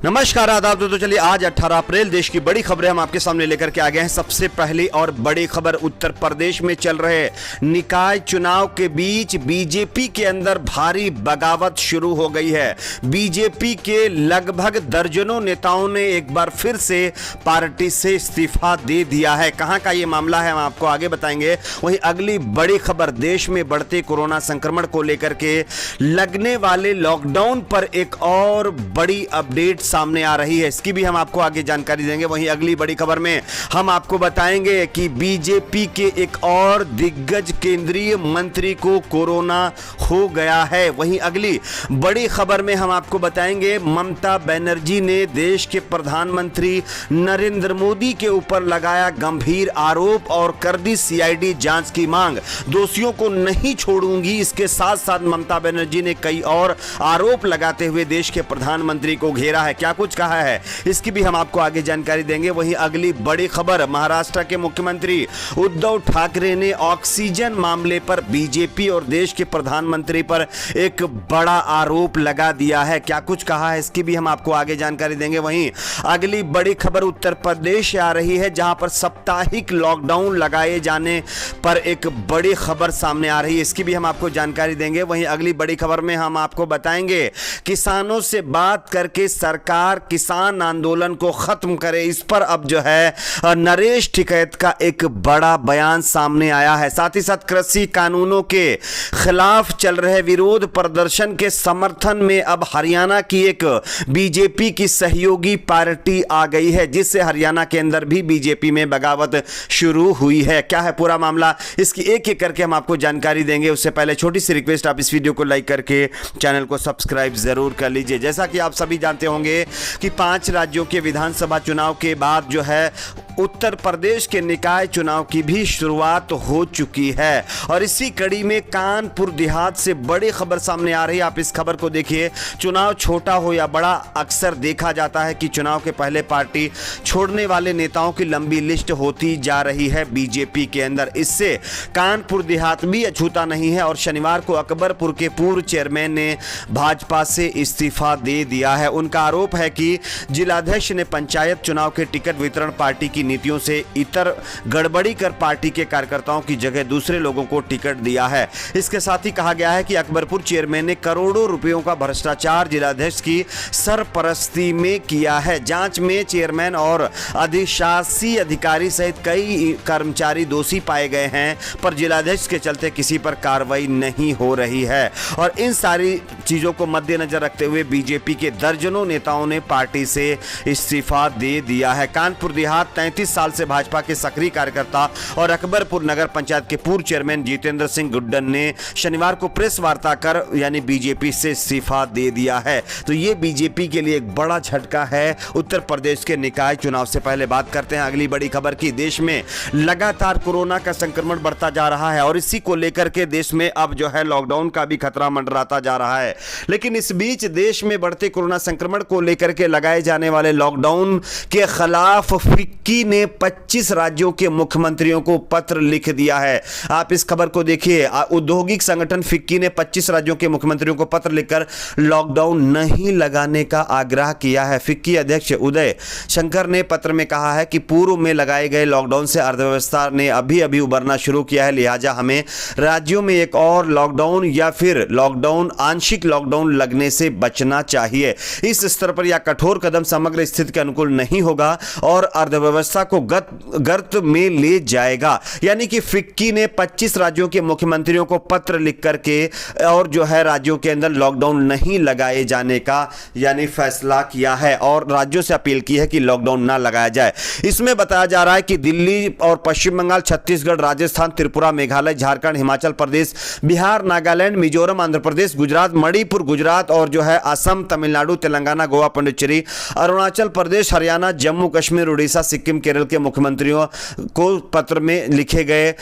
नमस्कार आदाब दोस्तों। चलिए आज 18 अप्रैल देश की बड़ी खबरें हम आपके सामने लेकर के आ गए हैं। सबसे पहली और बड़ी खबर, उत्तर प्रदेश में चल रहे निकाय चुनाव के बीच बीजेपी के अंदर भारी बगावत शुरू हो गई है। बीजेपी के लगभग दर्जनों नेताओं ने एक बार फिर से पार्टी से इस्तीफा दे दिया है। कहां का ये मामला है हम आपको आगे बताएंगे। वहीं अगली बड़ी खबर, देश में बढ़ते कोरोना संक्रमण को लेकर के लगने वाले लॉकडाउन पर एक और बड़ी अपडेट सामने आ रही है, इसकी भी हम आपको आगे जानकारी देंगे। वहीं अगली बड़ी खबर में हम आपको बताएंगे कि बीजेपी के एक और दिग्गज केंद्रीय मंत्री को कोरोना हो गया है। वहीं अगली बड़ी खबर में हम आपको बताएंगे ममता बनर्जी ने देश के प्रधानमंत्री नरेंद्र मोदी के ऊपर लगाया गंभीर आरोप और कर दी सीआईडी जांच की मांग। दोषियों को नहीं छोड़ूंगी, इसके साथ साथ ममता बनर्जी ने कई और आरोप लगाते हुए देश के प्रधानमंत्री को घेरा है। क्या कुछ कहा है इसकी भी हम आपको आगे जानकारी देंगे। वहीं अगली बड़ी खबर, महाराष्ट्र के मुख्यमंत्री उद्धव ठाकरे ने ऑक्सीजन मामले पर बीजेपी और देश के प्रधानमंत्री पर एक बड़ा आरोप लगा दिया है। क्या कुछ कहा है इसकी भी हम आपको आगे जानकारी देंगे। वहीं अगली बड़ी खबर उत्तर प्रदेश से आ रही है, जहां पर साप्ताहिक लॉकडाउन लगाए जाने पर एक बड़ी खबर सामने आ रही है, इसकी भी हम आपको जानकारी देंगे। वहीं अगली बड़ी खबर में हम आपको बताएंगे किसानों से बात करके सरकार किसान आंदोलन को खत्म करे, इस पर अब जो है नरेश टिकैत का एक बड़ा बयान सामने आया है। साथ ही साथ कृषि कानूनों के खिलाफ चल रहे विरोध प्रदर्शन के समर्थन में अब हरियाणा की एक बीजेपी की सहयोगी पार्टी आ गई है, जिससे हरियाणा के अंदर भी बीजेपी में बगावत शुरू हुई है। क्या है पूरा मामला, इसकी एक एक करके हम आपको जानकारी देंगे। उससे पहले छोटी सी रिक्वेस्ट, आप इस वीडियो को लाइक करके चैनल को सब्सक्राइब जरूर कर लीजिए। जैसा कि आप सभी जानते होंगे कि 5 राज्यों के विधानसभा चुनाव के बाद जो है उत्तर प्रदेश के निकाय चुनाव की भी शुरुआत हो चुकी है और इसी कड़ी में कानपुर देहात से बड़ी खबर सामने आ रही है। आप इस खबर को देखिए। चुनाव छोटा हो या बड़ा, अक्सर देखा जाता है कि चुनाव के पहले पार्टी छोड़ने वाले नेताओं की लंबी लिस्ट होती जा रही है बीजेपी के अंदर। इससे कानपुर देहात भी अछूता नहीं है और शनिवार को अकबरपुर के पूर्व चेयरमैन ने भाजपा से इस्तीफा दे दिया है। उनका आरोप है कि जिलाध्यक्ष ने पंचायत चुनाव के टिकट वितरण पार्टी की नीतियों से इतर गड़बड़ी कर पार्टी के कार्यकर्ताओं की जगह दूसरे लोगों को टिकट दिया है। इसके साथ ही कहा गया है कि अकबरपुर चेयरमैन ने करोड़ों रुपयों का भ्रष्टाचार जिलाध्यक्ष की सरपरस्ती में किया है। जांच में चेयरमैन और अधिशासी अधिकारी सहित कई कर्मचारी दोषी पाए गए हैं, पर जिलाध्यक्ष के चलते किसी पर कार्रवाई नहीं हो रही है। और इन सारी चीजों को मद्देनजर रखते हुए बीजेपी के दर्जनों नेताओं ने पार्टी से इस्तीफा दे दिया है। कानपुर देहात 33 साल से भाजपा के सक्रिय कार्यकर्ता और अकबरपुर नगर पंचायत के पूर्व चेयरमैन जितेंद्र सिंह गुड्डन ने शनिवार को प्रेस वार्ता कर यानी बीजेपी से इस्तीफा दे दिया है। तो ये बीजेपी के लिए एक बड़ा झटका है उत्तर प्रदेश के निकाय चुनाव से। पहले बात करते हैं अगली बड़ी खबर की। देश में लगातार कोरोना का संक्रमण बढ़ता जा रहा है और इसी को लेकर के देश में अब जो है लॉकडाउन का भी खतरा मंडराता जा रहा है। लेकिन इस बीच देश में बढ़ते कोरोना संक्रमण को लेकर के लगाए जाने वाले लॉकडाउन के खिलाफ फिक्की ने 25 राज्यों के मुख्यमंत्रियों को पत्र लिख दिया है। आप इस खबर को देखिए। औद्योगिक संगठन फिक्की ने 25 राज्यों के मुख्यमंत्रियों को पत्र लिखकर लॉकडाउन नहीं लगाने का आग्रह किया है। फिक्की अध्यक्ष उदय शंकर ने पत्र में कहा है कि पूर्व में लगाए गए लॉकडाउन से अर्थव्यवस्था ने अभी अभी उबरना शुरू किया है, लिहाजा हमें राज्यों में एक और लॉकडाउन या फिर लॉकडाउन, आंशिक लॉकडाउन लगने से बचना चाहिए। इस स्तर पर यह कठोर कदम समग्र स्थिति के अनुकूल नहीं होगा और अर्थव्यवस्था को गर्त में ले जाएगा। यानी कि फिक्की ने 25 राज्यों के मुख्यमंत्रियों को पत्र लिख करके और जो है राज्यों के अंदर लॉकडाउन नहीं लगाए जाने का यानी फैसला किया है और राज्यों से अपील की है कि लॉकडाउन ना लगाया जाए। इसमें बताया जा रहा है कि दिल्ली और पश्चिम बंगाल, छत्तीसगढ़, राजस्थान, त्रिपुरा, मेघालय, झारखंड, हिमाचल प्रदेश, बिहार, नागालैंड, मिजोरम, आंध्र प्रदेश, गुजरात, मणिपुर, गुजरात और जो है असम, तमिलनाडु, तेलंगाना, गोवा, पुडुचेरी, अरुणाचल प्रदेश, हरियाणा, जम्मू कश्मीर, उड़ीसा, सिक्किम, पश्चिम केरल के मुख्यमंत्रियों को पत्र में लिखे गए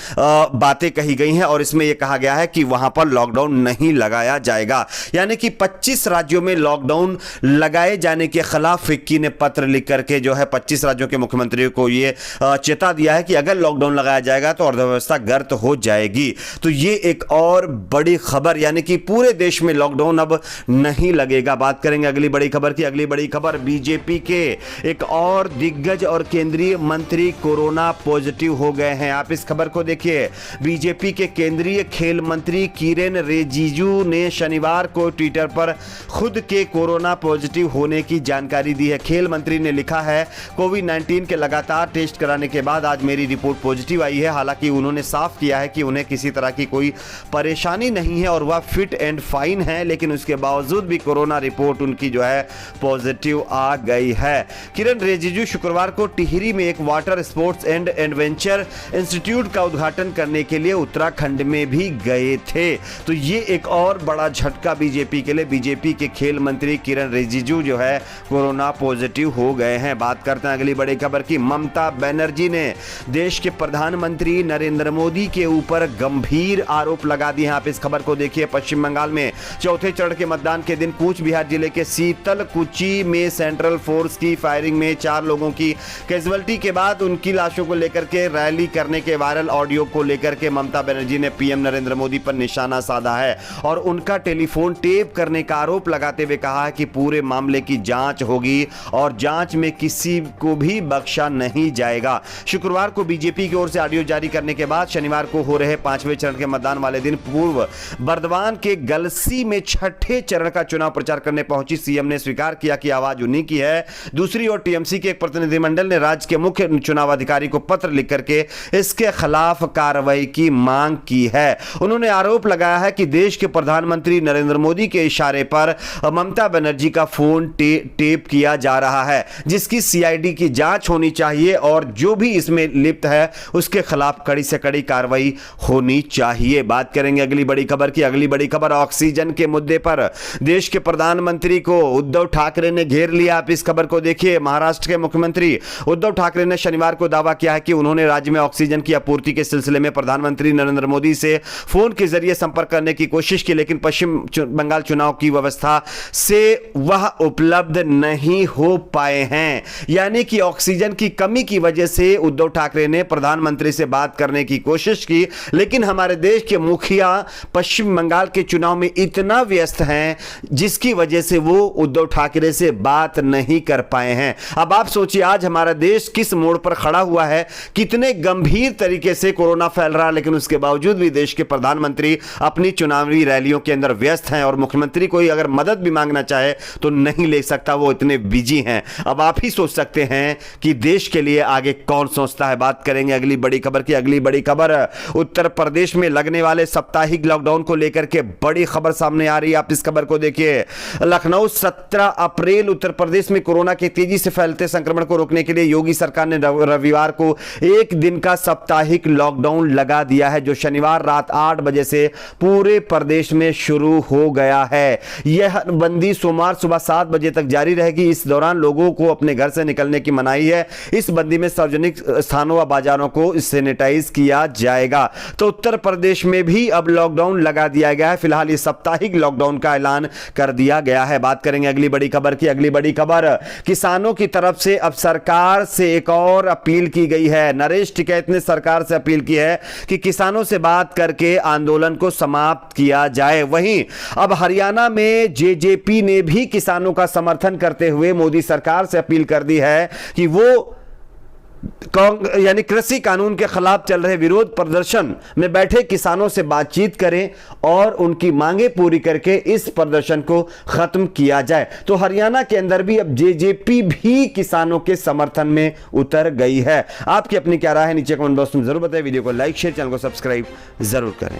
बातें कही गई हैं और इसमें यह कहा गया है कि वहां पर लॉकडाउन नहीं लगाया जाएगा। यानी कि 25 राज्यों में लॉकडाउन लगाए जाने के खिलाफ फिक्की ने पत्र लिख करके जो है 25 राज्यों के मुख्यमंत्रियों को यह चेता दिया है कि अगर लॉकडाउन लगाया जाएगा तो अर्थव्यवस्था गर्त हो जाएगी। तो यह एक और बड़ी खबर, यानी कि पूरे देश में लॉकडाउन अब नहीं लगेगा। बात करेंगे अगली बड़ी खबर की। अगली बड़ी खबर, बीजेपी के एक और दिग्गज और केंद्रीय मंत्री कोरोना पॉजिटिव हो गए हैं। आप इस खबर को देखिए। बीजेपी के केंद्रीय खेल मंत्री किरेन रिजिजू ने शनिवार को ट्विटर पर खुद के कोरोना पॉजिटिव होने की जानकारी दी है। खेल मंत्री ने लिखा है, कोविड-19 के लगातार टेस्ट कराने के बाद आज मेरी रिपोर्ट पॉजिटिव आई है। हालांकि उन्होंने साफ किया है कि उन्हें किसी तरह की कोई परेशानी नहीं है और वह फिट एंड फाइन है, लेकिन उसके बावजूद भी कोरोना रिपोर्ट उनकी जो है पॉजिटिव आ गई है। किरेन रिजिजू शुक्रवार को टिहरी में एक water sports and adventure institute का उद्घाटन करने के लिए उत्तराखंड में भी गए थे। तो ये एक और बड़ा झटका बीजेपी के लिए। बीजेपी के खेल मंत्री किरेन रिजिजू जो है कोरोना पॉजिटिव हो गए हैं। बात करते हैं अगली बड़ी खबर की। ममता बनर्जी ने देश के प्रधानमंत्री नरेंद्र मोदी के ऊपर गंभीर आरोप लगा दिए हैं। आप इस खबर को देखिए। पश्चिम बंगाल में चौथे चरण के मतदान के दिन कूच बिहार जिले के शीतलकुची में सेंट्रल फोर्स की फायरिंग में 4 लोगों की कैजुअल्टी के बाद उनकी लाशों को लेकर के रैली करने के वायरल ऑडियो को लेकर के ममता बनर्जी ने पीएम नरेंद्र मोदी पर निशाना साधा है और उनका टेलीफोन टेप करने का आरोप लगाते हुए कहा है कि पूरे मामले की जांच होगी और जांच में किसी को भी बख्शा नहीं जाएगा। शुक्रवार को बीजेपी की ओर से ऑडियो जारी करने के बाद शनिवार को हो रहे 5वें चरण के मतदान वाले दिन पूर्व बर्दवान के गलसी में 6ठे चरण का चुनाव प्रचार करने पहुंची सीएम ने स्वीकार किया कि आवाज उन्हीं की है। दूसरी ओर टीएमसी के एक प्रतिनिधिमंडल ने राज्य के मुख्य चुनाव अधिकारी को पत्र लिख करके इसके खिलाफ कार्रवाई की मांग की है। उन्होंने आरोप लगाया है कि देश के प्रधानमंत्री नरेंद्र मोदी के इशारे पर ममता बनर्जी का फोन टेप किया जा रहा है, जिसकी सीआईडी की जांच होनी चाहिए और जो भी इसमें लिप्त है उसके खिलाफ कड़ी से कड़ी कार्रवाई होनी चाहिए। बात करेंगे अगली बड़ी खबर की। अगली बड़ी खबर, ऑक्सीजन के मुद्दे पर देश के प्रधानमंत्री को उद्धव ठाकरे ने घेर लिया। आप इस खबर को देखिए। महाराष्ट्र के मुख्यमंत्री उद्धव ठाकरे ने शनिवार को दावा किया है कि उन्होंने राज्य में ऑक्सीजन की आपूर्ति के सिलसिले में प्रधानमंत्री नरेंद्र मोदी से फोन के जरिए संपर्क करने की कोशिश की, लेकिन पश्चिम बंगाल चुनाव की व्यवस्था से वह उपलब्ध नहीं हो पाए हैं। यानी कि ऑक्सीजन की कमी की वजह से उद्धव ठाकरे ने प्रधानमंत्री से बात करने की कोशिश की, लेकिन हमारे देश के मुखिया पश्चिम बंगाल के चुनाव में इतना व्यस्त हैं जिसकी वजह से वो उद्धव ठाकरे से बात नहीं कर पाए हैं। अब आप सोचिए आज हमारा देश किस मोड़ पर खड़ा हुआ है, कितने गंभीर तरीके से कोरोना फैल रहा है, लेकिन उसके बावजूद भी देश के प्रधानमंत्री अपनी चुनावी रैलियों के अंदर व्यस्त हैं और मुख्यमंत्री कोई अगर मदद भी मांगना चाहे तो नहीं ले सकता, वो इतने बिजी हैं। अब आप ही सोच सकते हैं कि देश के लिए आगे कौन सोचता है। बात करेंगे अगली बड़ी खबर की। अगली बड़ी खबर, उत्तर प्रदेश में लगने वाले साप्ताहिक लॉकडाउन को लेकर के बड़ी खबर सामने आ रही है। आप इस खबर को देखिए। लखनऊ 17 अप्रैल, उत्तर प्रदेश में कोरोना के तेजी से फैलते संक्रमण को रोकने के लिए योगी सरकार ने रविवार को 1 दिन का साप्ताहिक लॉकडाउन लगा दिया है, जो शनिवार रात 8 बजे से पूरे प्रदेश में शुरू हो गया है। यह बंदी सोमवार सुबह 7 बजे तक जारी रहेगी। इस दौरान लोगों को अपने घर से निकलने की मनाही है। इस बंदी में सार्वजनिक स्थानों व बाजारों को सैनिटाइज किया जाएगा। तो उत्तर प्रदेश में भी अब लॉकडाउन लगा दिया गया है। फिलहाल इस साप्ताहिक लॉकडाउन का ऐलान कर दिया गया है। बात करेंगे अगली बड़ी खबर की। अगली बड़ी खबर, किसानों की तरफ से अब सरकार से एक और अपील की गई है। नरेश टिकैत ने सरकार से अपील की है कि किसानों से बात करके आंदोलन को समाप्त किया जाए। वहीं अब हरियाणा में जेजेपी ने भी किसानों का समर्थन करते हुए मोदी सरकार से अपील कर दी है कि वो यानी कृषि कानून के खिलाफ चल रहे विरोध प्रदर्शन में बैठे किसानों से बातचीत करें और उनकी मांगे पूरी करके इस प्रदर्शन को खत्म किया जाए। तो हरियाणा के अंदर भी अब जेजेपी भी किसानों के समर्थन में उतर गई है। आपकी अपनी क्या राय है नीचे कमेंट बॉक्स में जरूर बताएं। वीडियो को लाइक शेयर, चैनल को सब्सक्राइब जरूर करें।